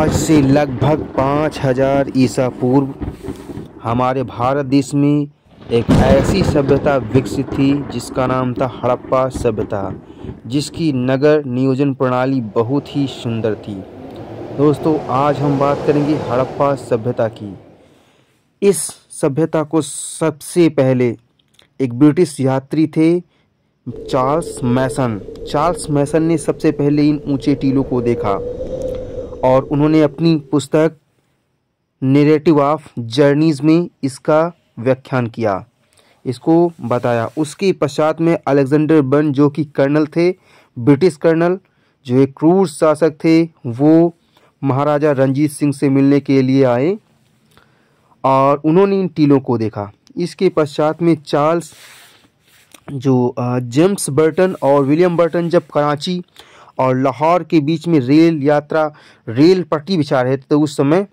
आज से लगभग 5000 ईसा पूर्व हमारे भारत देश में एक ऐसी सभ्यता विकसित थी जिसका नाम था हड़प्पा सभ्यता, जिसकी नगर नियोजन प्रणाली बहुत ही सुंदर थी। दोस्तों, आज हम बात करेंगे हड़प्पा सभ्यता की। इस सभ्यता को सबसे पहले एक ब्रिटिश यात्री थे चार्ल्स मैसन ने सबसे पहले इन ऊंचे टीलों को देखा और उन्होंने अपनी पुस्तक नैरेटिव ऑफ जर्नीज में इसका व्याख्यान किया, इसको बताया। उसके पश्चात में अलेक्जेंडर बर्न, जो कि कर्नल थे, ब्रिटिश कर्नल, जो एक क्रूर शासक थे, वो महाराजा रंजीत सिंह से मिलने के लिए आए और उन्होंने इन टीलों को देखा। इसके पश्चात में चार्ल्स जेम्स बर्टन और विलियम बर्टन जब कराची और लाहौर के बीच में रेल पटरी बिछा रहे थे, तो उस समय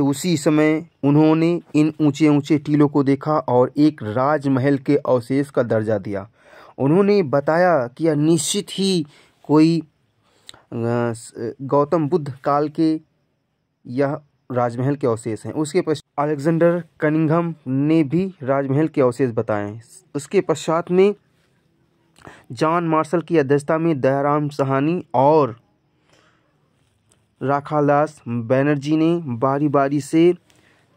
उसी समय उन्होंने इन ऊंचे ऊंचे टीलों को देखा और एक राजमहल के अवशेष का दर्जा दिया। उन्होंने बताया कि यह निश्चित ही कोई गौतम बुद्ध काल के यह राजमहल के अवशेष हैं। उसके पश्चात अलेक्जेंडर कनिंघम ने भी राजमहल के अवशेष बताए। उसके पश्चात में जॉन मार्शल की अध्यक्षता में दयाराम साहनी और राखालदास बनर्जी ने बारी बारी से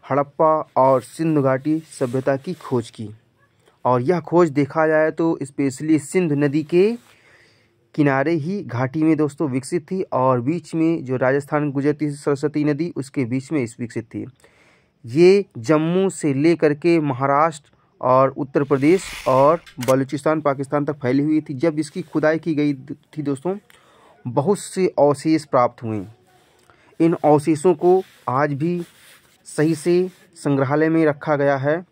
हड़प्पा और सिंधु घाटी सभ्यता की खोज की। और यह खोज देखा जाए तो स्पेशली सिंधु नदी के किनारे ही घाटी में दोस्तों विकसित थी और बीच में जो राजस्थान गुजरती सरस्वती नदी, उसके बीच में इस विकसित थी। ये जम्मू से लेकर के महाराष्ट्र और उत्तर प्रदेश और बलूचिस्तान पाकिस्तान तक फैली हुई थी। जब इसकी खुदाई की गई थी दोस्तों, बहुत से अवशेष प्राप्त हुए। इन अवशेषों को आज भी सही से संग्रहालय में रखा गया है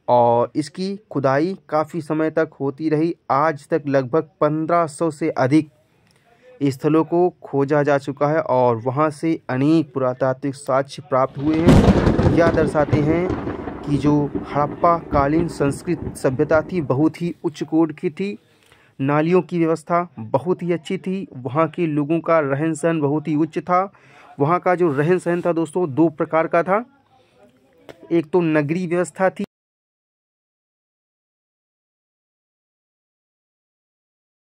और इसकी खुदाई काफ़ी समय तक होती रही। आज तक लगभग 1500 से अधिक स्थलों को खोजा जा चुका है और वहां से अनेक पुरातात्विक साक्ष्य प्राप्त हुए हैं। यह दर्शाते हैं कि जो हड़प्पा कालीन संस्कृत सभ्यता थी, बहुत ही उच्च कोटि की थी। नालियों की व्यवस्था बहुत ही अच्छी थी। वहाँ के लोगों का रहन सहन बहुत ही उच्च था। वहाँ का जो रहन सहन था दोस्तों, दो प्रकार का था। एक तो नगरीय व्यवस्था थी,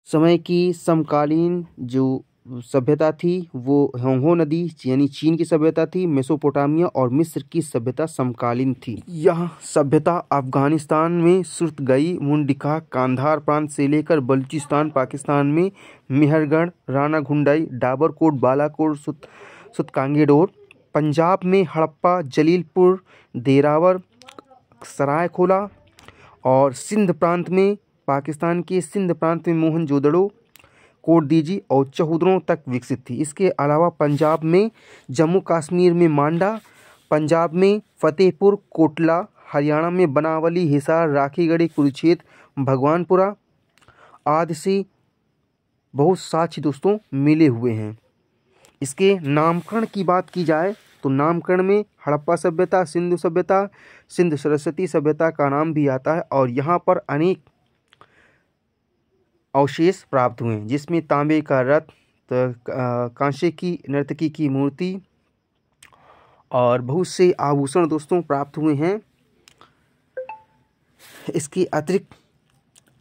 समय की समकालीन जो सभ्यता थी वो होंगहो नदी यानी चीन की सभ्यता थी। मेसोपोटामिया और मिस्र की सभ्यता समकालीन थी। यह सभ्यता अफगानिस्तान में सुर्तगई, मुंडिका, कांधार प्रांत से लेकर बलूचिस्तान पाकिस्तान में मेहरगढ़, राना घुंडाई, डाबरकोट, बालाकोट, सुतकांगेडोर, पंजाब में हड़प्पा, जलीलपुर, देरावर, सरायखोला और सिंध प्रांत में, पाकिस्तान के सिंध प्रांत में मोहनजोदड़ो, कोटदीजी और चौहद्रों तक विकसित थी। इसके अलावा पंजाब में, जम्मू कश्मीर में मांडा, पंजाब में फतेहपुर कोटला, हरियाणा में बनावली, हिसार, राखीगढ़ी, कुरुक्षेत्र, भगवानपुरा आदि से बहुत साक्ष्य दोस्तों मिले हुए हैं। इसके नामकरण की बात की जाए तो नामकरण में हड़प्पा सभ्यता, सिंधु सभ्यता, सिंधु सरस्वती सभ्यता का नाम भी आता है और यहाँ पर अनेक अवशेष प्राप्त हुए, जिसमें तांबे का रथ, कांसे की नर्तकी की मूर्ति और बहुत से आभूषण दोस्तों प्राप्त हुए हैं। इसके अतिरिक्त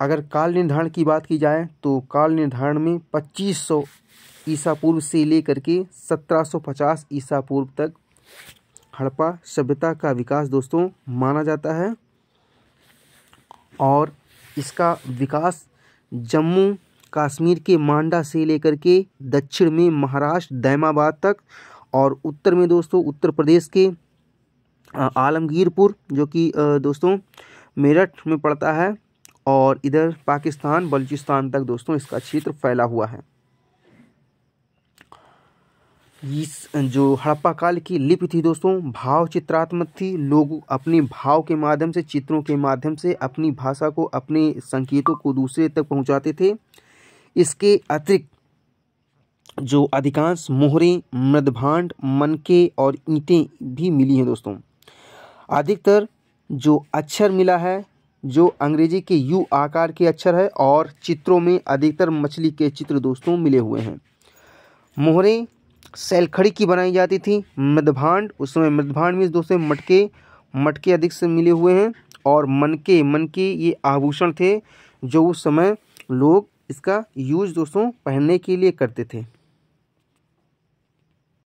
अगर काल निर्धारण की बात की जाए तो काल निर्धारण में 2500 ईसा पूर्व से लेकर के 1750 ईसा पूर्व तक हड़प्पा सभ्यता का विकास दोस्तों माना जाता है और इसका विकास जम्मू कश्मीर के मांडा से लेकर के दक्षिण में महाराष्ट्र दैमाबाद तक और उत्तर में दोस्तों उत्तर प्रदेश के आलमगीरपुर, जो कि दोस्तों मेरठ में पड़ता है, और इधर पाकिस्तान बलूचिस्तान तक दोस्तों इसका क्षेत्र फैला हुआ है। इस जो हड़प्पा काल की लिपि थी दोस्तों, भाव चित्रात्मक थी। लोग अपने भाव के माध्यम से, चित्रों के माध्यम से अपनी भाषा को, अपने संकेतों को दूसरे तक पहुंचाते थे। इसके अतिरिक्त जो अधिकांश मोहरें, मृदभांड, मनके और ईंटें भी मिली हैं दोस्तों। अधिकतर जो अक्षर मिला है जो अंग्रेजी के यू आकार के अक्षर है और चित्रों में अधिकतर मछली के चित्र दोस्तों मिले हुए हैं। मोहरें सैलखड़ी की बनाई जाती थी। मृदभांड, उस समय मृदभांड में दोस्तों मटके अधिक से मिले हुए हैं। और मनके ये आभूषण थे जो उस समय लोग इसका यूज दोस्तों पहनने के लिए करते थे।